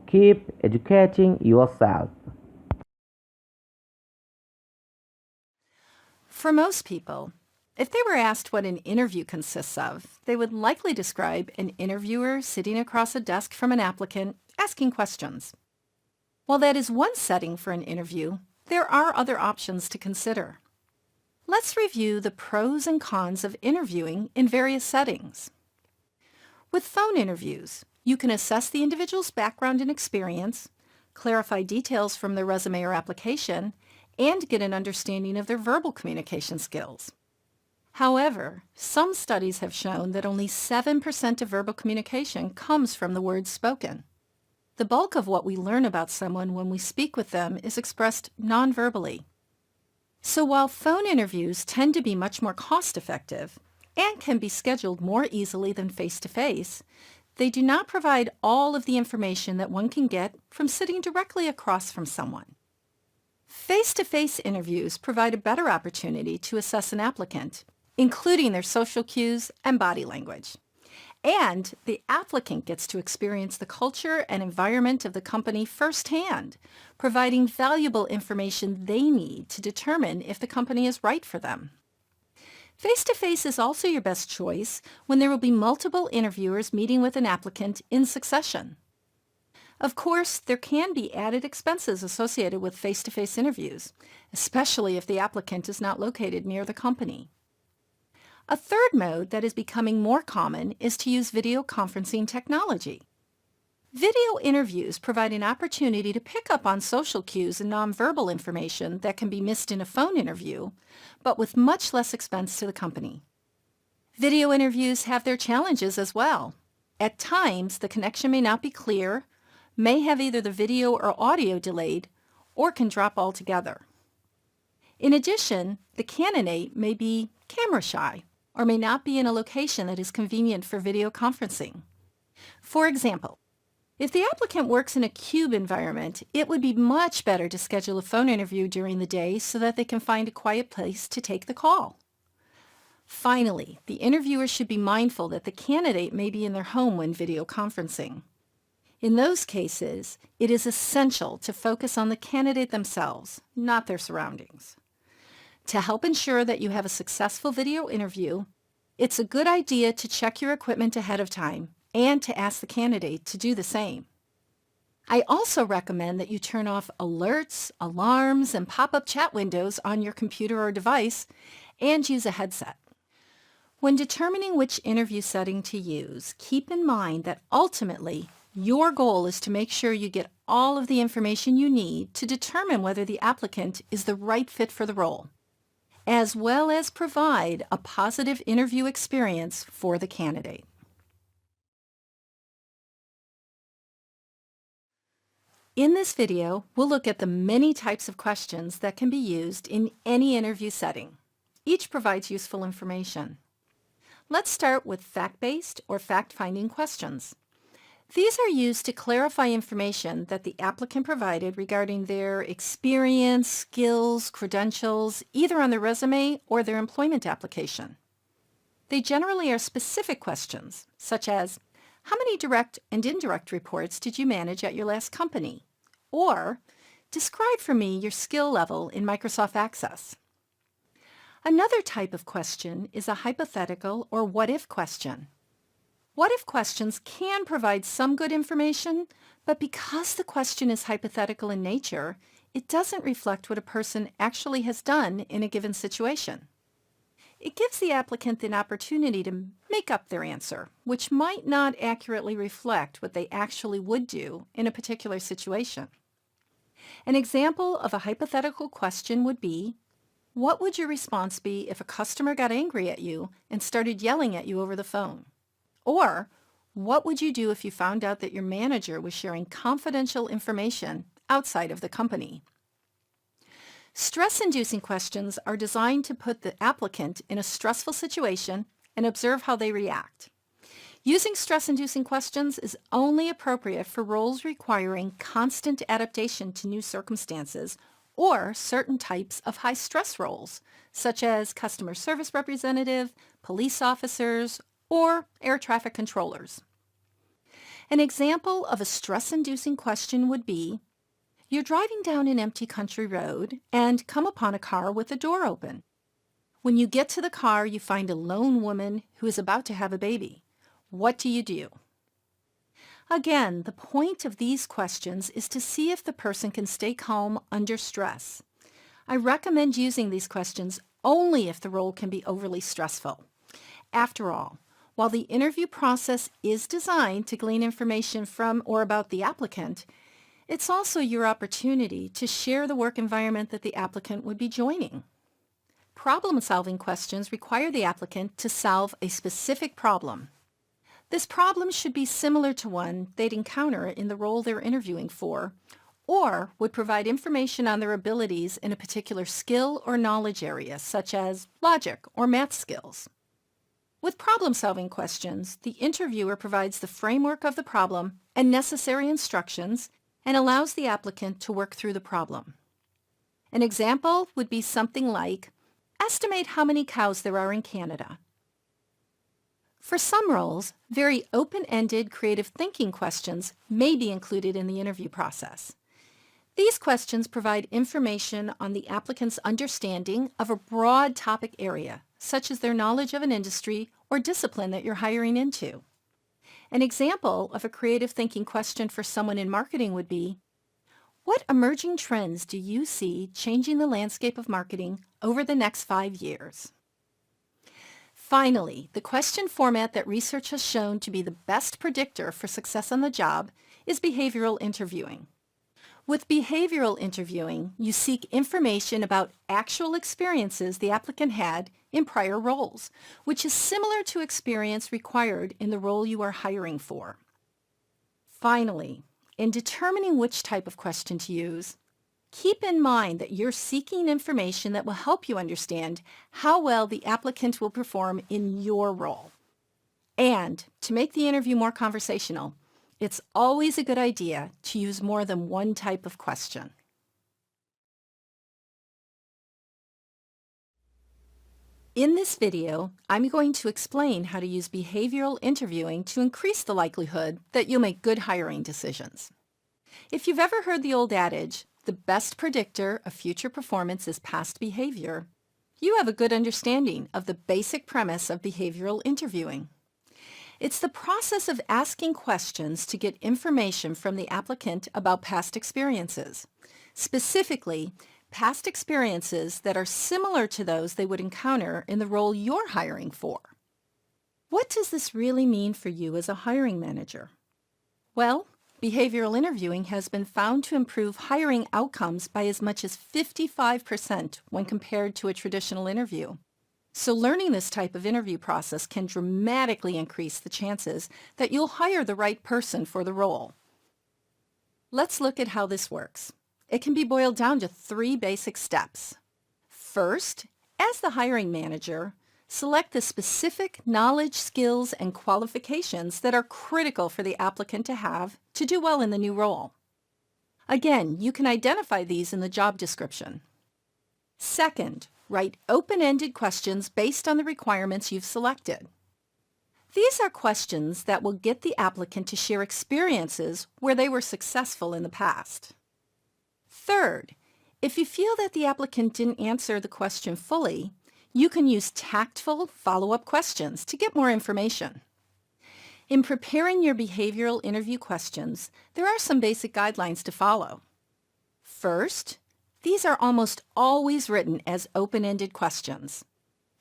Keep educating yourself. For most people, if they were asked what an interview consists of, they would likely describe an interviewer sitting across a desk from an applicant asking questions. While that is one setting for an interview, there are other options to consider. Let's review the pros and cons of interviewing in various settings. With phone interviews, you can assess the individual's background and experience, clarify details from their resume or application, and get an understanding of their verbal communication skills. However, some studies have shown that only 7% of verbal communication comes from the words spoken. The bulk of what we learn about someone when we speak with them is expressed non-verbally. So while phone interviews tend to be much more cost-effective and can be scheduled more easily than face-to-face, they do not provide all of the information that one can get from sitting directly across from someone. Face-to-face interviews provide a better opportunity to assess an applicant, including their social cues and body language. And the applicant gets to experience the culture and environment of the company firsthand, providing valuable information they need to determine if the company is right for them. Face-to-face is also your best choice when there will be multiple interviewers meeting with an applicant in succession. Of course, there can be added expenses associated with face-to-face interviews, especially if the applicant is not located near the company. A third mode that is becoming more common is to use video conferencing technology. Video interviews provide an opportunity to pick up on social cues and nonverbal information that can be missed in a phone interview, but with much less expense to the company. Video interviews have their challenges as well. At times, the connection may not be clear, may have either the video or audio delayed, or can drop altogether. In addition, the candidate may be camera shy or may not be in a location that is convenient for video conferencing. For example, if the applicant works in a cube environment, it would be much better to schedule a phone interview during the day so that they can find a quiet place to take the call. Finally, the interviewer should be mindful that the candidate may be in their home when video conferencing. In those cases, it is essential to focus on the candidate themselves, not their surroundings. To help ensure that you have a successful video interview, it's a good idea to check your equipment ahead of time and to ask the candidate to do the same. I also recommend that you turn off alerts, alarms, and pop-up chat windows on your computer or device and use a headset. When determining which interview setting to use, keep in mind that ultimately, your goal is to make sure you get all of the information you need to determine whether the applicant is the right fit for the role, as well as provide a positive interview experience for the candidate. In this video, we'll look at the many types of questions that can be used in any interview setting. Each provides useful information. Let's start with fact-based or fact-finding questions. These are used to clarify information that the applicant provided regarding their experience, skills, credentials, either on their resume or their employment application. They generally are specific questions, such as, how many direct and indirect reports did you manage at your last company? Or, describe for me your skill level in Microsoft Access. Another type of question is a hypothetical or what-if question. What-if questions can provide some good information, but because the question is hypothetical in nature, it doesn't reflect what a person actually has done in a given situation. It gives the applicant an opportunity to make up their answer, which might not accurately reflect what they actually would do in a particular situation. An example of a hypothetical question would be, what would your response be if a customer got angry at you and started yelling at you over the phone? Or, what would you do if you found out that your manager was sharing confidential information outside of the company? Stress-inducing questions are designed to put the applicant in a stressful situation and observe how they react. Using stress-inducing questions is only appropriate for roles requiring constant adaptation to new circumstances or certain types of high-stress roles, such as customer service representative, police officers, or air traffic controllers. An example of a stress-inducing question would be, you're driving down an empty country road and come upon a car with the door open. When you get to the car, you find a lone woman who is about to have a baby. What do you do? Again, the point of these questions is to see if the person can stay calm under stress. I recommend using these questions only if the role can be overly stressful. After all, while the interview process is designed to glean information from or about the applicant, it's also your opportunity to share the work environment that the applicant would be joining. Problem-solving questions require the applicant to solve a specific problem. This problem should be similar to one they'd encounter in the role they're interviewing for, or would provide information on their abilities in a particular skill or knowledge area, such as logic or math skills. With problem-solving questions, the interviewer provides the framework of the problem and necessary instructions and allows the applicant to work through the problem. An example would be something like, estimate how many cows there are in Canada. For some roles, very open-ended creative thinking questions may be included in the interview process. These questions provide information on the applicant's understanding of a broad topic area, such as their knowledge of an industry or discipline that you're hiring into. An example of a creative thinking question for someone in marketing would be, what emerging trends do you see changing the landscape of marketing over the next 5 years? Finally, the question format that research has shown to be the best predictor for success on the job is behavioral interviewing. With behavioral interviewing, you seek information about actual experiences the applicant had in prior roles, which is similar to experience required in the role you are hiring for. Finally, in determining which type of question to use, keep in mind that you're seeking information that will help you understand how well the applicant will perform in your role. And to make the interview more conversational, it's always a good idea to use more than one type of question. In this video, I'm going to explain how to use behavioral interviewing to increase the likelihood that you'll make good hiring decisions. If you've ever heard the old adage, the best predictor of future performance is past behavior, you have a good understanding of the basic premise of behavioral interviewing. It's the process of asking questions to get information from the applicant about past experiences, specifically past experiences that are similar to those they would encounter in the role you're hiring for. What does this really mean for you as a hiring manager? Well, behavioral interviewing has been found to improve hiring outcomes by as much as 55% when compared to a traditional interview. So learning this type of interview process can dramatically increase the chances that you'll hire the right person for the role. Let's look at how this works. It can be boiled down to 3 basic steps. First, as the hiring manager, select the specific knowledge, skills, and qualifications that are critical for the applicant to have to do well in the new role. Again, you can identify these in the job description. Second, write open-ended questions based on the requirements you've selected. These are questions that will get the applicant to share experiences where they were successful in the past. Third, if you feel that the applicant didn't answer the question fully, you can use tactful follow-up questions to get more information. In preparing your behavioral interview questions, there are some basic guidelines to follow. First, these are almost always written as open-ended questions.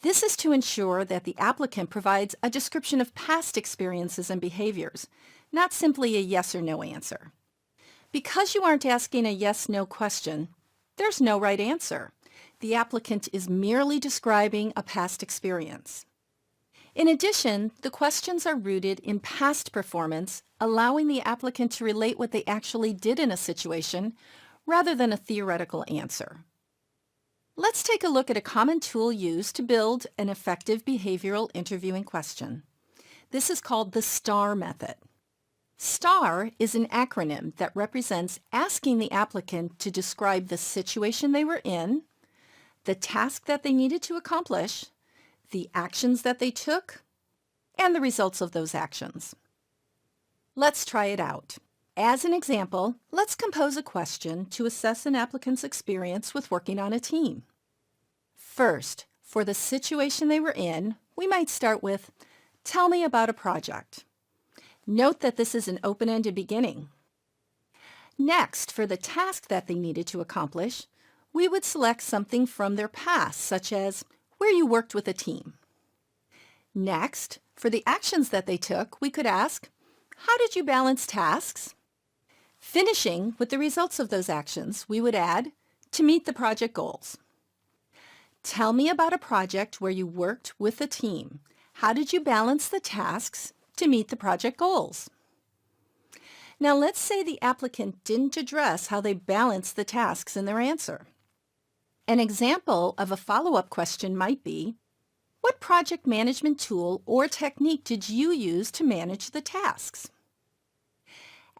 This is to ensure that the applicant provides a description of past experiences and behaviors, not simply a yes or no answer. Because you aren't asking a yes/no question, there's no right answer. The applicant is merely describing a past experience. In addition, the questions are rooted in past performance, allowing the applicant to relate what they actually did in a situation rather than a theoretical answer. Let's take a look at a common tool used to build an effective behavioral interviewing question. This is called the STAR method. STAR is an acronym that represents asking the applicant to describe the situation they were in, the task that they needed to accomplish, the actions that they took, and the results of those actions. Let's try it out. As an example, let's compose a question to assess an applicant's experience with working on a team. First, for the situation they were in, we might start with, "Tell me about a project." Note that this is an open-ended beginning. Next, for the task that they needed to accomplish, we would select something from their past, such as where you worked with a team. Next, for the actions that they took, we could ask, "How did you balance tasks?" Finishing with the results of those actions, we would add, "To meet the project goals." Tell me about a project where you worked with a team. How did you balance the tasks to meet the project goals? Now let's say the applicant didn't address how they balanced the tasks in their answer. An example of a follow-up question might be, what project management tool or technique did you use to manage the tasks?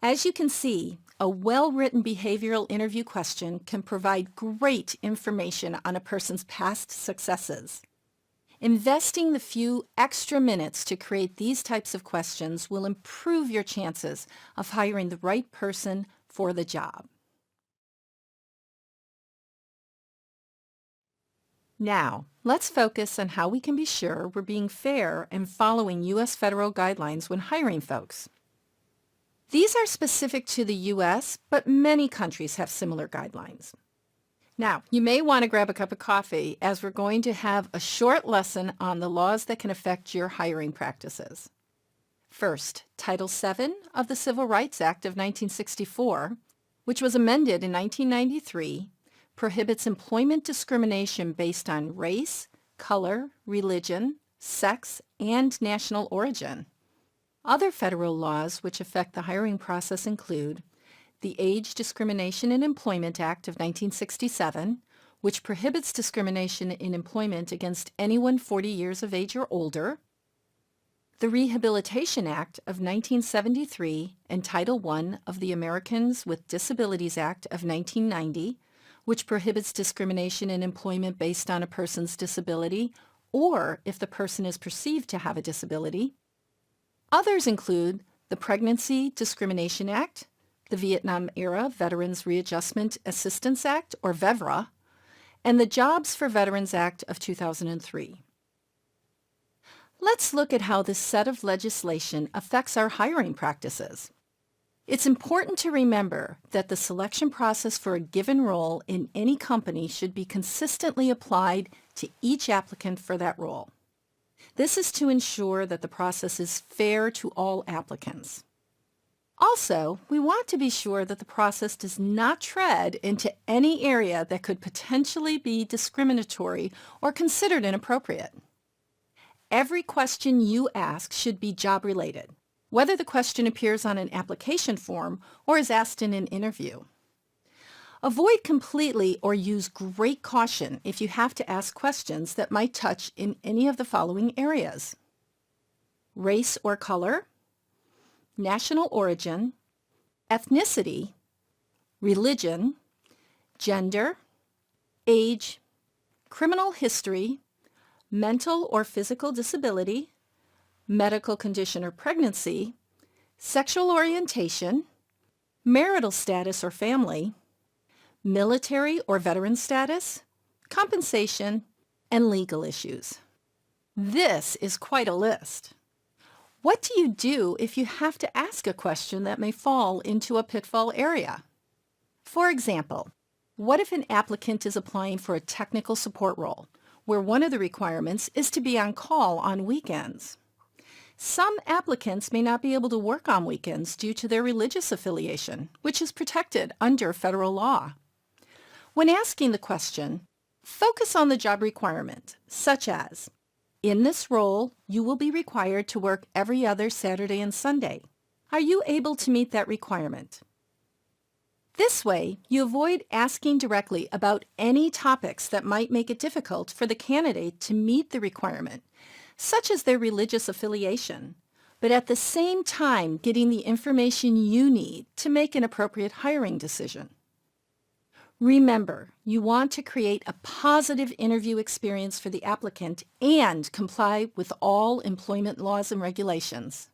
As you can see, a well-written behavioral interview question can provide great information on a person's past successes. Investing the few extra minutes to create these types of questions will improve your chances of hiring the right person for the job. Now, let's focus on how we can be sure we're being fair and following U.S. federal guidelines when hiring folks. These are specific to the U.S., but many countries have similar guidelines. Now, you may want to grab a cup of coffee as we're going to have a short lesson on the laws that can affect your hiring practices. First, Title VII of the Civil Rights Act of 1964, which was amended in 1993, prohibits employment discrimination based on race, color, religion, sex, and national origin. Other federal laws which affect the hiring process include the Age Discrimination in Employment Act of 1967, which prohibits discrimination in employment against anyone 40 years of age or older, the Rehabilitation Act of 1973 and Title I of the Americans with Disabilities Act of 1990, which prohibits discrimination in employment based on a person's disability or if the person is perceived to have a disability. Others include the Pregnancy Discrimination Act, the Vietnam-era Veterans Readjustment Assistance Act, or VEVRA, and the Jobs for Veterans Act of 2003. Let's look at how this set of legislation affects our hiring practices. It's important to remember that the selection process for a given role in any company should be consistently applied to each applicant for that role. This is to ensure that the process is fair to all applicants. Also, we want to be sure that the process does not tread into any area that could potentially be discriminatory or considered inappropriate. Every question you ask should be job-related, whether the question appears on an application form or is asked in an interview. Avoid completely or use great caution if you have to ask questions that might touch in any of the following areas: race or color, national origin, ethnicity, religion, gender, age, criminal history, mental or physical disability, medical condition or pregnancy, sexual orientation, marital status or family, military or veteran status, compensation, and legal issues. This is quite a list. What do you do if you have to ask a question that may fall into a pitfall area? For example, what if an applicant is applying for a technical support role, where one of the requirements is to be on call on weekends? Some applicants may not be able to work on weekends due to their religious affiliation, which is protected under federal law. When asking the question, focus on the job requirement, such as, in this role, you will be required to work every other Saturday and Sunday. Are you able to meet that requirement? This way, you avoid asking directly about any topics that might make it difficult for the candidate to meet the requirement, such as their religious affiliation, but at the same time getting the information you need to make an appropriate hiring decision. Remember, you want to create a positive interview experience for the applicant and comply with all employment laws and regulations.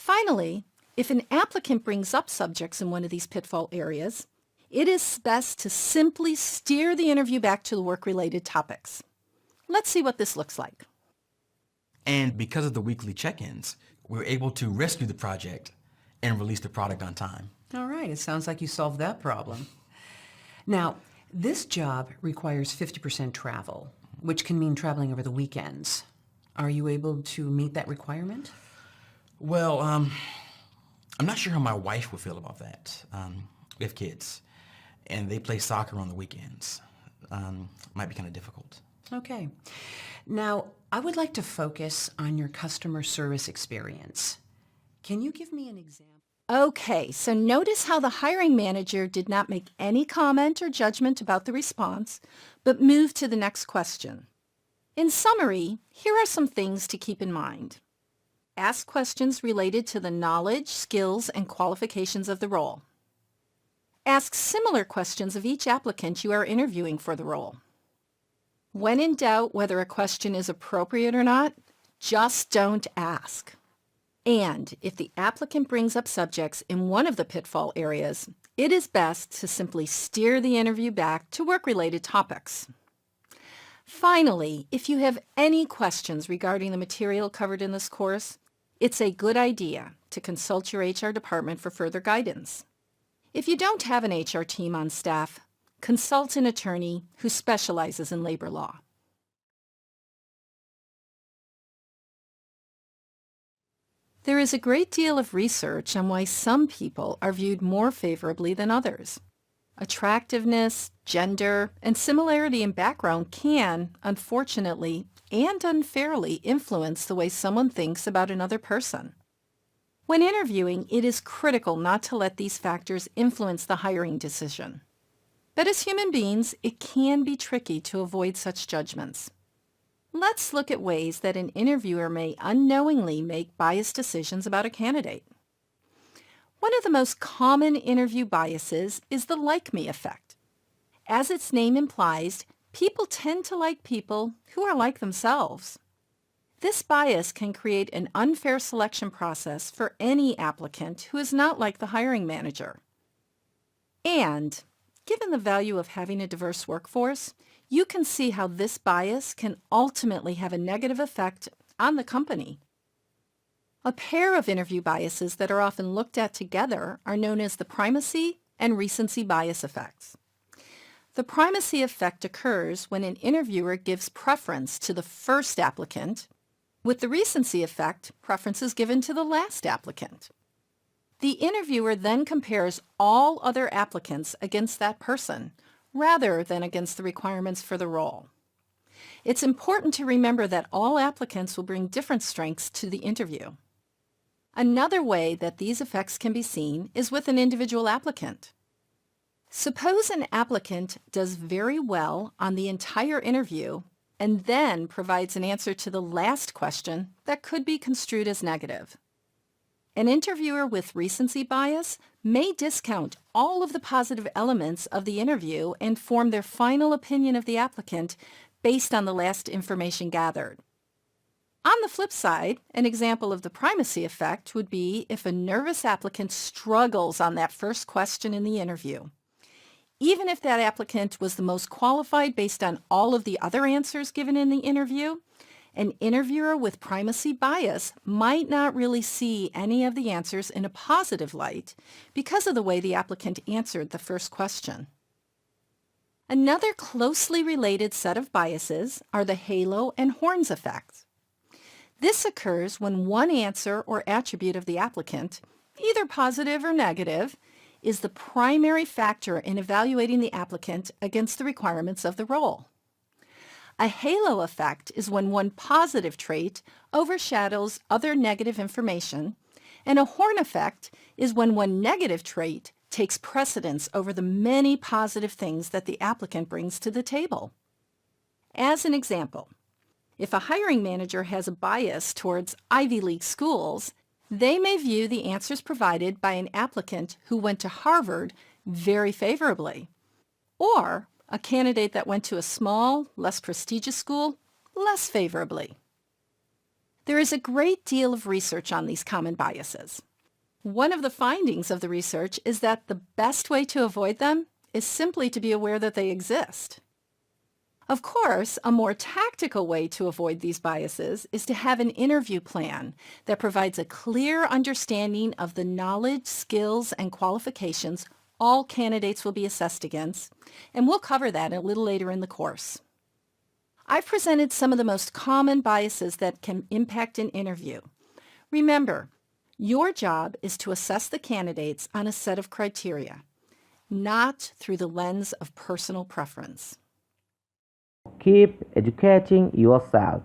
Finally, If an applicant brings up subjects in one of these pitfall areas, it is best to simply steer the interview back to the work-related topics. Let's see what this looks like. And because of the weekly check-ins, we were able to rescue the project and release the product on time. All right, it sounds like you solved that problem. Now, this job requires 50% travel, which can mean traveling over the weekends. Are you able to meet that requirement? Well, I'm not sure how my wife would feel about that. We have kids, and they play soccer on the weekends. Might be kind of difficult. Okay. Now, I would like to focus on your customer service experience. Can you give me an example? Okay, so notice how the hiring manager did not make any comment or judgment about the response, but moved to the next question. In summary, here are some things to keep in mind. Ask questions related to the knowledge, skills, and qualifications of the role. Ask similar questions of each applicant you are interviewing for the role. When in doubt whether a question is appropriate or not, just don't ask. And if the applicant brings up subjects in one of the pitfall areas, it is best to simply steer the interview back to work-related topics. Finally, if you have any questions regarding the material covered in this course, it's a good idea to consult your HR department for further guidance. If you don't have an HR team on staff, consult an attorney who specializes in labor law. There is a great deal of research on why some people are viewed more favorably than others. Attractiveness, gender, and similarity in background can, unfortunately and unfairly, influence the way someone thinks about another person. When interviewing, it is critical not to let these factors influence the hiring decision. But as human beings, it can be tricky to avoid such judgments. Let's look at ways that an interviewer may unknowingly make biased decisions about a candidate. One of the most common interview biases is the like me effect. As its name implies, people tend to like people who are like themselves. This bias can create an unfair selection process for any applicant who is not like the hiring manager. And, given the value of having a diverse workforce, you can see how this bias can ultimately have a negative effect on the company. A pair of interview biases that are often looked at together are known as the primacy and recency bias effects. The primacy effect occurs when an interviewer gives preference to the first applicant. With the recency effect, preference is given to the last applicant. The interviewer then compares all other applicants against that person, rather than against the requirements for the role. It's important to remember that all applicants will bring different strengths to the interview. Another way that these effects can be seen is with an individual applicant. Suppose an applicant does very well on the entire interview and then provides an answer to the last question that could be construed as negative. An interviewer with recency bias may discount all of the positive elements of the interview and form their final opinion of the applicant based on the last information gathered. On the flip side, an example of the primacy effect would be if a nervous applicant struggles on that first question in the interview. Even if that applicant was the most qualified based on all of the other answers given in the interview, an interviewer with primacy bias might not really see any of the answers in a positive light because of the way the applicant answered the first question. Another closely related set of biases are the halo and horns effects. This occurs when one answer or attribute of the applicant, either positive or negative, is the primary factor in evaluating the applicant against the requirements of the role. A halo effect is when one positive trait overshadows other negative information, and a horn effect is when one negative trait takes precedence over the many positive things that the applicant brings to the table. As an example, if a hiring manager has a bias towards Ivy League schools, they may view the answers provided by an applicant who went to Harvard very favorably, or a candidate that went to a small, less prestigious school less favorably. There is a great deal of research on these common biases. One of the findings of the research is that the best way to avoid them is simply to be aware that they exist. Of course, a more tactical way to avoid these biases is to have an interview plan that provides a clear understanding of the knowledge, skills, and qualifications all candidates will be assessed against, and we'll cover that a little later in the course. I've presented some of the most common biases that can impact an interview. Remember, your job is to assess the candidates on a set of criteria, not through the lens of personal preference. Keep educating yourself.